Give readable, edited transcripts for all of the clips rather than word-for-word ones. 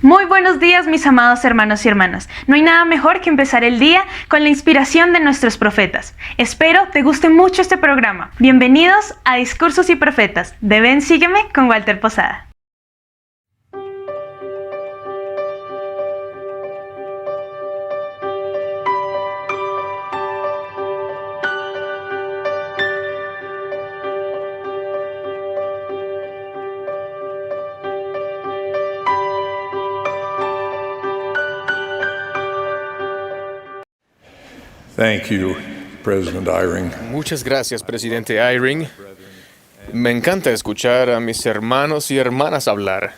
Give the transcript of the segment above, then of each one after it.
Muy buenos días, mis amados hermanos y hermanas. No hay nada mejor que empezar el día con la inspiración de nuestros profetas. Espero te guste mucho este programa. Bienvenidos a Discursos y Profetas de Ven Sígueme con Walter Posada. Thank you, President Eyring. Muchas gracias, presidente Eyring. Me encanta escuchar a mis hermanos y hermanas hablar.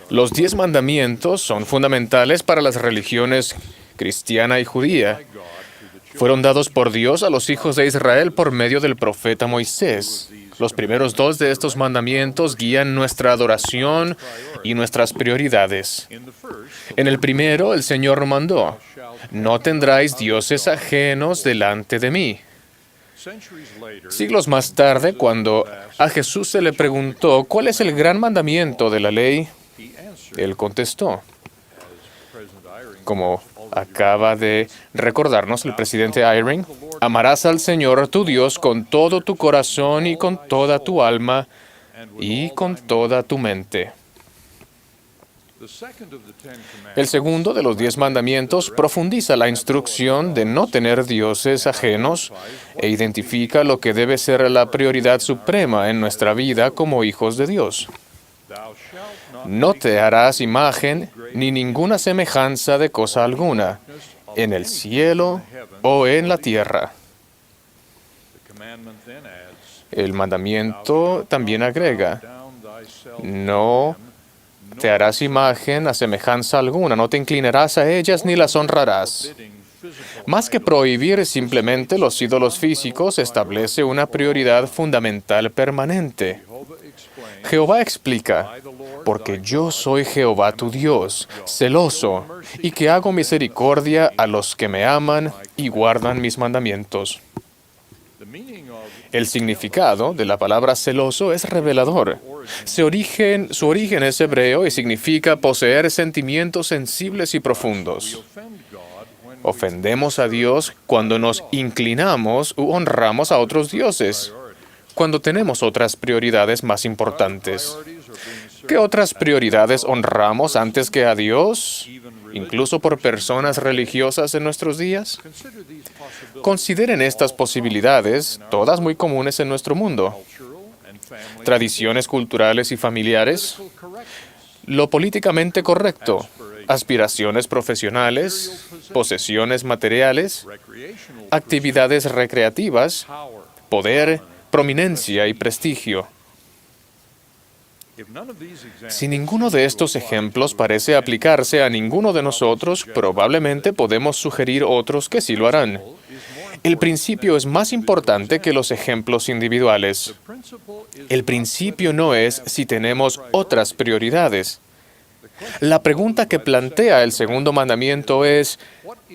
Los 10 mandamientos son fundamentales para las religiones cristiana y judía. Fueron dados por Dios a los hijos de Israel por medio del profeta Moisés. Los primeros 2 de estos mandamientos guían nuestra adoración y nuestras prioridades. En el primero, el Señor mandó: no tendráis dioses ajenos delante de mí. Siglos más tarde, cuando a Jesús se le preguntó cuál es el gran mandamiento de la ley, Él contestó, como acaba de recordarnos el presidente Eyring: amarás al Señor tu Dios con todo tu corazón y con toda tu alma y con toda tu mente. El segundo de los 10 mandamientos profundiza la instrucción de no tener dioses ajenos e identifica lo que debe ser la prioridad suprema en nuestra vida como hijos de Dios. No te harás imagen ni ninguna semejanza de cosa alguna, en el cielo o en la tierra. El mandamiento también agrega: no te harás imagen a semejanza alguna, no te inclinarás a ellas ni las honrarás. Más que prohibir simplemente los ídolos físicos, establece una prioridad fundamental permanente. Jehová explica: porque yo soy Jehová tu Dios, celoso, y que hago misericordia a los que me aman y guardan mis mandamientos. El significado de la palabra celoso es revelador. Su origen es hebreo y significa poseer sentimientos sensibles y profundos. Ofendemos a Dios cuando nos inclinamos u honramos a otros dioses, cuando tenemos otras prioridades más importantes. ¿Qué otras prioridades honramos antes que a Dios, incluso por personas religiosas en nuestros días? Consideren estas posibilidades, todas muy comunes en nuestro mundo: tradiciones culturales y familiares, lo políticamente correcto, aspiraciones profesionales, posesiones materiales, actividades recreativas, poder, prominencia y prestigio. Si ninguno de estos ejemplos parece aplicarse a ninguno de nosotros, probablemente podemos sugerir otros que sí lo harán. El principio es más importante que los ejemplos individuales. El principio no es si tenemos otras prioridades. La pregunta que plantea el segundo mandamiento es: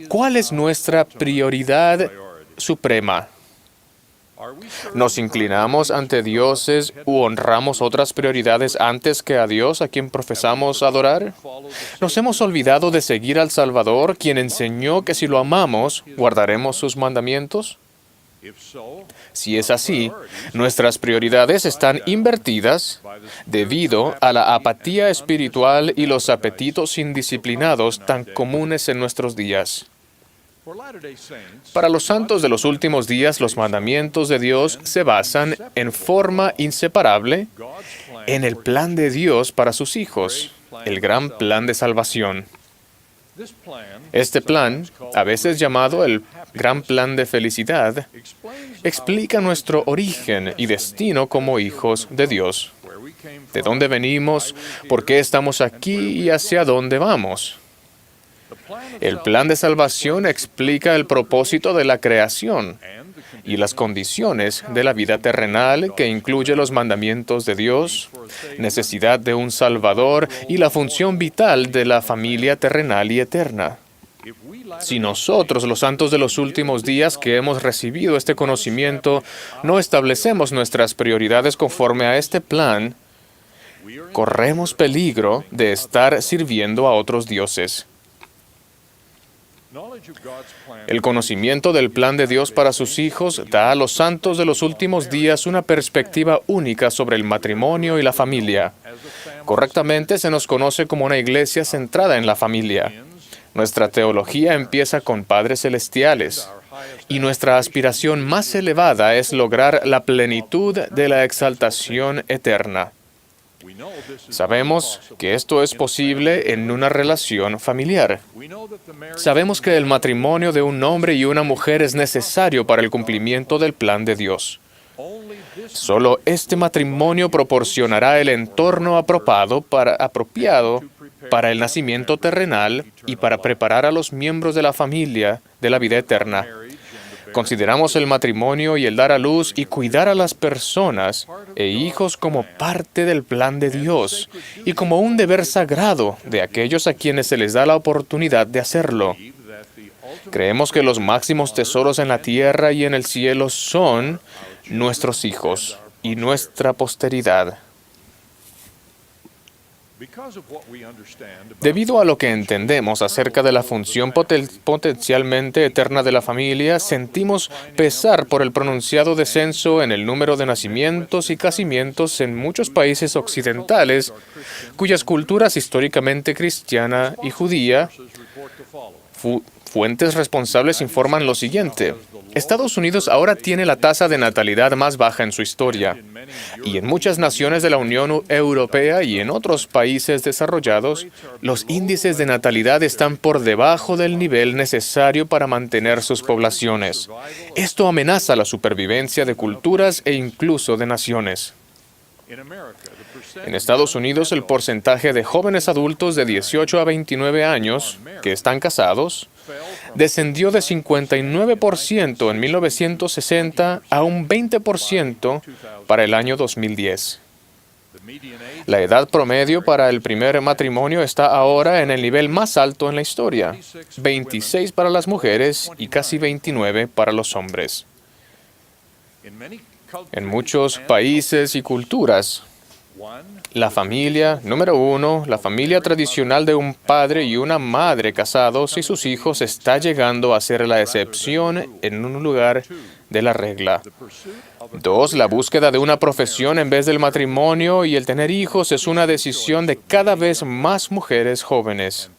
¿cuál es nuestra prioridad suprema? ¿Nos inclinamos ante dioses u honramos otras prioridades antes que a Dios, a quien profesamos adorar? ¿Nos hemos olvidado de seguir al Salvador, quien enseñó que si lo amamos, guardaremos sus mandamientos? Si es así, nuestras prioridades están invertidas debido a la apatía espiritual y los apetitos indisciplinados tan comunes en nuestros días. Para los santos de los últimos días, los mandamientos de Dios se basan en forma inseparable en el plan de Dios para sus hijos, el gran plan de salvación. Este plan, a veces llamado el gran plan de felicidad, explica nuestro origen y destino como hijos de Dios. ¿De dónde venimos? ¿Por qué estamos aquí? ¿Y hacia dónde vamos? El plan de salvación explica el propósito de la creación y las condiciones de la vida terrenal, que incluye los mandamientos de Dios, necesidad de un Salvador y la función vital de la familia terrenal y eterna. Si nosotros, los santos de los últimos días que hemos recibido este conocimiento, no establecemos nuestras prioridades conforme a este plan, corremos peligro de estar sirviendo a otros dioses. El conocimiento del plan de Dios para sus hijos da a los santos de los últimos días una perspectiva única sobre el matrimonio y la familia. Correctamente se nos conoce como una iglesia centrada en la familia. Nuestra teología empieza con padres celestiales, y nuestra aspiración más elevada es lograr la plenitud de la exaltación eterna. Sabemos que esto es posible en una relación familiar. Sabemos que el matrimonio de un hombre y una mujer es necesario para el cumplimiento del plan de Dios. Solo este matrimonio proporcionará el entorno apropiado para el nacimiento terrenal y para preparar a los miembros de la familia de la vida eterna. Consideramos el matrimonio y el dar a luz y cuidar a las personas e hijos como parte del plan de Dios y como un deber sagrado de aquellos a quienes se les da la oportunidad de hacerlo. Creemos que los máximos tesoros en la tierra y en el cielo son nuestros hijos y nuestra posteridad. Debido a lo que entendemos acerca de la función potencialmente eterna de la familia, sentimos pesar por el pronunciado descenso en el número de nacimientos y casamientos en muchos países occidentales, cuyas culturas históricamente cristiana y judía. Fuentes responsables informan lo siguiente: Estados Unidos ahora tiene la tasa de natalidad más baja en su historia, y en muchas naciones de la Unión Europea y en otros países desarrollados, los índices de natalidad están por debajo del nivel necesario para mantener sus poblaciones. Esto amenaza la supervivencia de culturas e incluso de naciones. En Estados Unidos, el porcentaje de jóvenes adultos de 18 a 29 años que están casados descendió de 59% en 1960 a un 20% para el año 2010. La edad promedio para el primer matrimonio está ahora en el nivel más alto en la historia, 26 para las mujeres y casi 29 para los hombres. En muchos países y culturas, la familia, número uno, la familia tradicional de un padre y una madre casados y sus hijos está llegando a ser la excepción en un lugar de la regla. 2, la búsqueda de una profesión en vez del matrimonio y el tener hijos es una decisión de cada vez más mujeres jóvenes.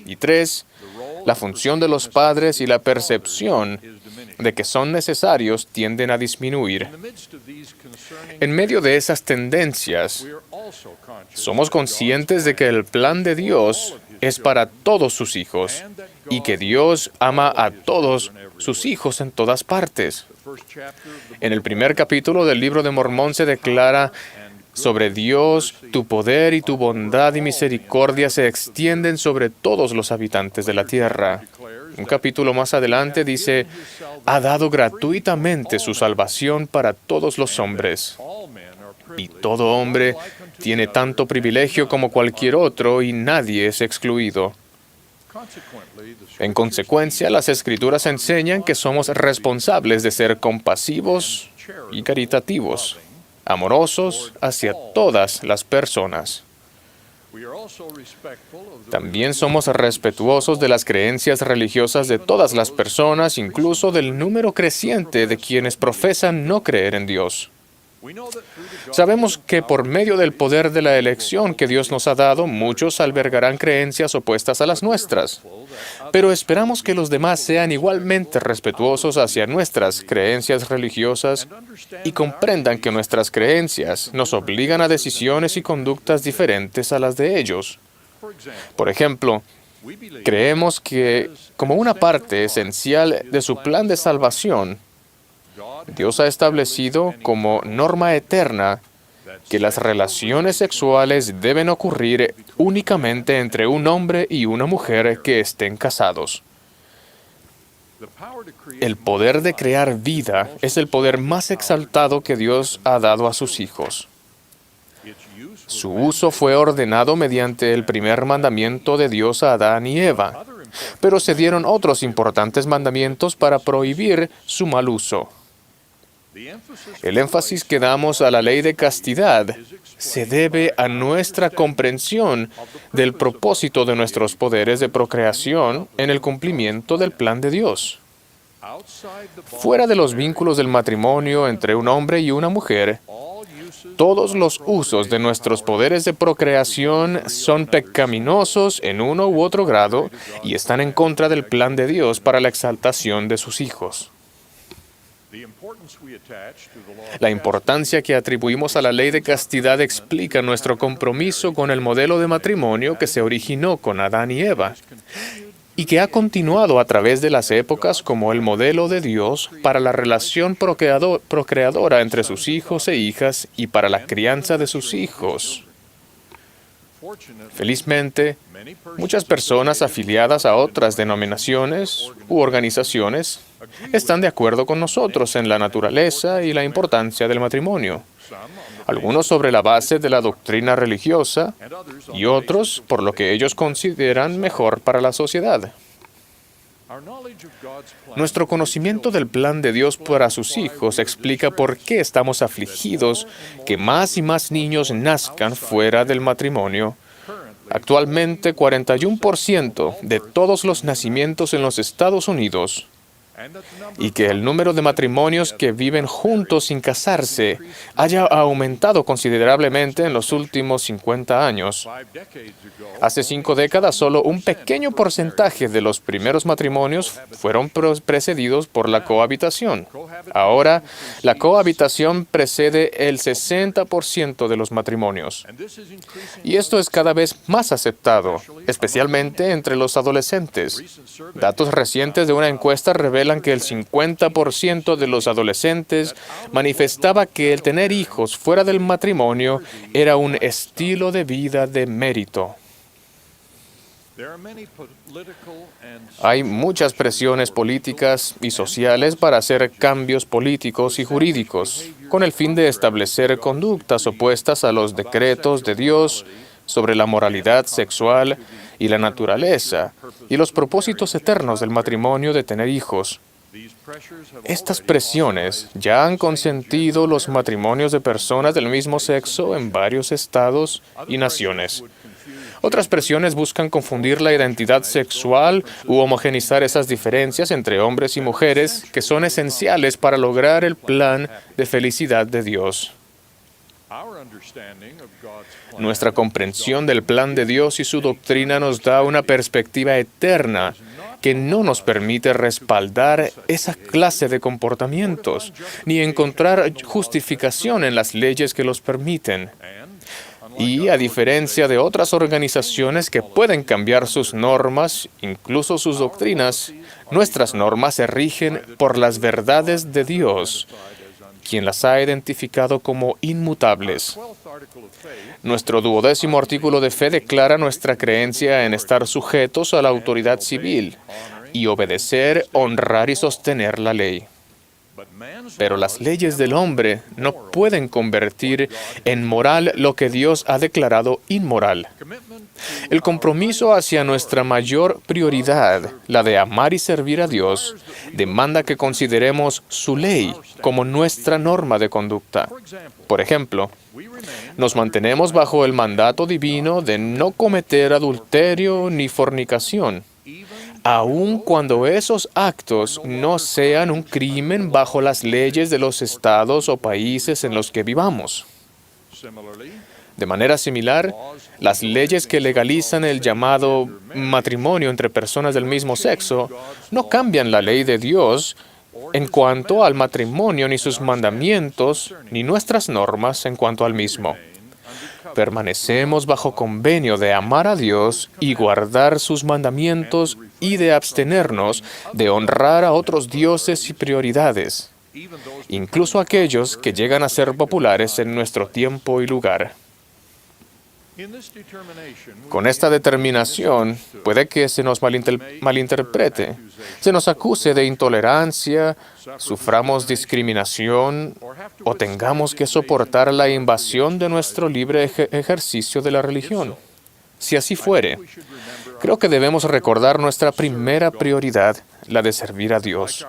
Y 3, la función de los padres y la percepción de que son necesarios tienden a disminuir. En medio de esas tendencias, somos conscientes de que el plan de Dios es para todos sus hijos y que Dios ama a todos sus hijos en todas partes. En el primer capítulo del libro de Mormón se declara sobre Dios: tu poder y tu bondad y misericordia se extienden sobre todos los habitantes de la tierra. Un capítulo más adelante dice: ha dado gratuitamente su salvación para todos los hombres. Y todo hombre tiene tanto privilegio como cualquier otro y nadie es excluido. En consecuencia, las Escrituras enseñan que somos responsables de ser compasivos y caritativos, amorosos hacia todas las personas. También somos respetuosos de las creencias religiosas de todas las personas, incluso del número creciente de quienes profesan no creer en Dios. Sabemos que por medio del poder de la elección que Dios nos ha dado, muchos albergarán creencias opuestas a las nuestras. Pero esperamos que los demás sean igualmente respetuosos hacia nuestras creencias religiosas y comprendan que nuestras creencias nos obligan a decisiones y conductas diferentes a las de ellos. Por ejemplo, creemos que, como una parte esencial de su plan de salvación, Dios ha establecido como norma eterna que las relaciones sexuales deben ocurrir únicamente entre un hombre y una mujer que estén casados. El poder de crear vida es el poder más exaltado que Dios ha dado a sus hijos. Su uso fue ordenado mediante el primer mandamiento de Dios a Adán y Eva, pero se dieron otros importantes mandamientos para prohibir su mal uso. El énfasis que damos a la ley de castidad se debe a nuestra comprensión del propósito de nuestros poderes de procreación en el cumplimiento del plan de Dios. Fuera de los vínculos del matrimonio entre un hombre y una mujer, todos los usos de nuestros poderes de procreación son pecaminosos en uno u otro grado y están en contra del plan de Dios para la exaltación de sus hijos. La importancia que atribuimos a la ley de castidad explica nuestro compromiso con el modelo de matrimonio que se originó con Adán y Eva y que ha continuado a través de las épocas como el modelo de Dios para la relación procreadora entre sus hijos e hijas y para la crianza de sus hijos. Felizmente, muchas personas afiliadas a otras denominaciones u organizaciones están de acuerdo con nosotros en la naturaleza y la importancia del matrimonio. Algunos sobre la base de la doctrina religiosa y otros por lo que ellos consideran mejor para la sociedad. Nuestro conocimiento del plan de Dios para sus hijos explica por qué estamos afligidos que más y más niños nazcan fuera del matrimonio. Actualmente, 41% de todos los nacimientos en los Estados Unidos y que el número de matrimonios que viven juntos sin casarse haya aumentado considerablemente en los últimos 50 años. Hace 5 décadas, solo un pequeño porcentaje de los primeros matrimonios fueron precedidos por la cohabitación. Ahora, la cohabitación precede el 60% de los matrimonios. Y esto es cada vez más aceptado, especialmente entre los adolescentes. Datos recientes de una encuesta revelan que el 50% de los adolescentes manifestaba que el tener hijos fuera del matrimonio era un estilo de vida de mérito. Hay muchas presiones políticas y sociales para hacer cambios políticos y jurídicos, con el fin de establecer conductas opuestas a los decretos de Dios sobre la moralidad sexual y la naturaleza, y los propósitos eternos del matrimonio de tener hijos. Estas presiones ya han consentido los matrimonios de personas del mismo sexo en varios estados y naciones. Otras presiones buscan confundir la identidad sexual u homogeneizar esas diferencias entre hombres y mujeres que son esenciales para lograr el plan de felicidad de Dios. Nuestra comprensión del plan de Dios y su doctrina nos da una perspectiva eterna que no nos permite respaldar esa clase de comportamientos, ni encontrar justificación en las leyes que los permiten. Y, a diferencia de otras organizaciones que pueden cambiar sus normas, incluso sus doctrinas, nuestras normas se rigen por las verdades de Dios, quien las ha identificado como inmutables. Nuestro 12º artículo de fe declara nuestra creencia en estar sujetos a la autoridad civil y obedecer, honrar y sostener la ley. Pero las leyes del hombre no pueden convertir en moral lo que Dios ha declarado inmoral. El compromiso hacia nuestra mayor prioridad, la de amar y servir a Dios, demanda que consideremos su ley como nuestra norma de conducta. Por ejemplo, nos mantenemos bajo el mandato divino de no cometer adulterio ni fornicación, aun cuando esos actos no sean un crimen bajo las leyes de los estados o países en los que vivamos. De manera similar, las leyes que legalizan el llamado matrimonio entre personas del mismo sexo no cambian la ley de Dios en cuanto al matrimonio, ni sus mandamientos, ni nuestras normas en cuanto al mismo. Permanecemos bajo convenio de amar a Dios y guardar sus mandamientos y de abstenernos de honrar a otros dioses y prioridades, incluso aquellos que llegan a ser populares en nuestro tiempo y lugar. Con esta determinación, puede que se nos malinterprete, se nos acuse de intolerancia, suframos discriminación o tengamos que soportar la invasión de nuestro libre ejercicio de la religión. Si así fuere, creo que debemos recordar nuestra primera prioridad, la de servir a Dios.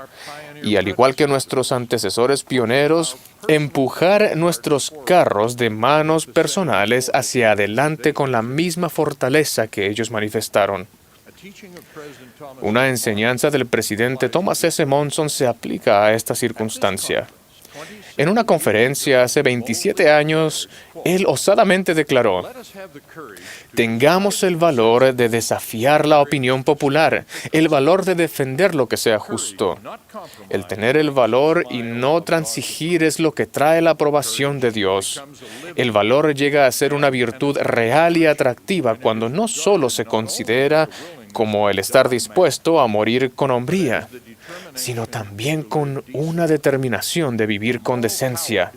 y, al igual que nuestros antecesores pioneros, empujar nuestros carros de manos personales hacia adelante con la misma fortaleza que ellos manifestaron. Una enseñanza del presidente Thomas S. Monson se aplica a esta circunstancia. En una conferencia hace 27 años, él osadamente declaró: tengamos el valor de desafiar la opinión popular, el valor de defender lo que sea justo. El tener el valor y no transigir es lo que trae la aprobación de Dios. El valor llega a ser una virtud real y atractiva cuando no solo se considera como el estar dispuesto a morir con hombría, sino también con una determinación de vivir con decencia.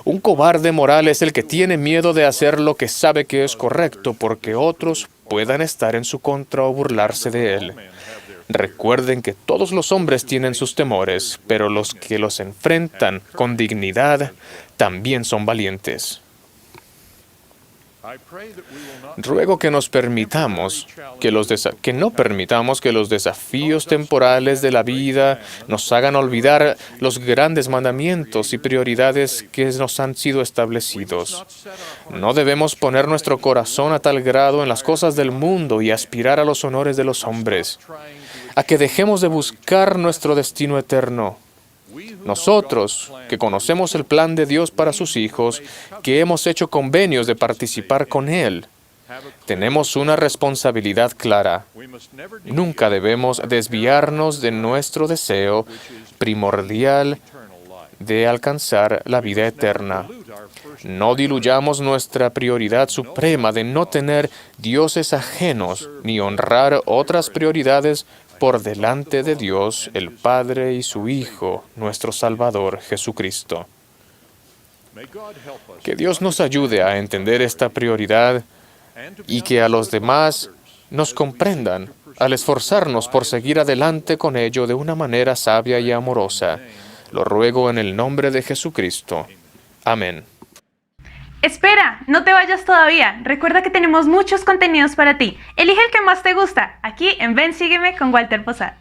Un cobarde moral es el que tiene miedo de hacer lo que sabe que es correcto porque otros puedan estar en su contra o burlarse de él. Recuerden que todos los hombres tienen sus temores, pero los que los enfrentan con dignidad también son valientes. Ruego que no permitamos que los desafíos temporales de la vida nos hagan olvidar los grandes mandamientos y prioridades que nos han sido establecidos. No debemos poner nuestro corazón a tal grado en las cosas del mundo y aspirar a los honores de los hombres, a que dejemos de buscar nuestro destino eterno. Nosotros, que conocemos el plan de Dios para sus hijos, que hemos hecho convenios de participar con Él, tenemos una responsabilidad clara. Nunca debemos desviarnos de nuestro deseo primordial de alcanzar la vida eterna. No diluyamos nuestra prioridad suprema de no tener dioses ajenos ni honrar otras prioridades por delante de Dios, el Padre y su Hijo, nuestro Salvador, Jesucristo. Que Dios nos ayude a entender esta prioridad y que a los demás nos comprendan al esforzarnos por seguir adelante con ello de una manera sabia y amorosa. Lo ruego en el nombre de Jesucristo. Amén. Espera, no te vayas todavía. Recuerda que tenemos muchos contenidos para ti. Elige el que más te gusta, aquí en Ven, Sígueme con Walter Posada.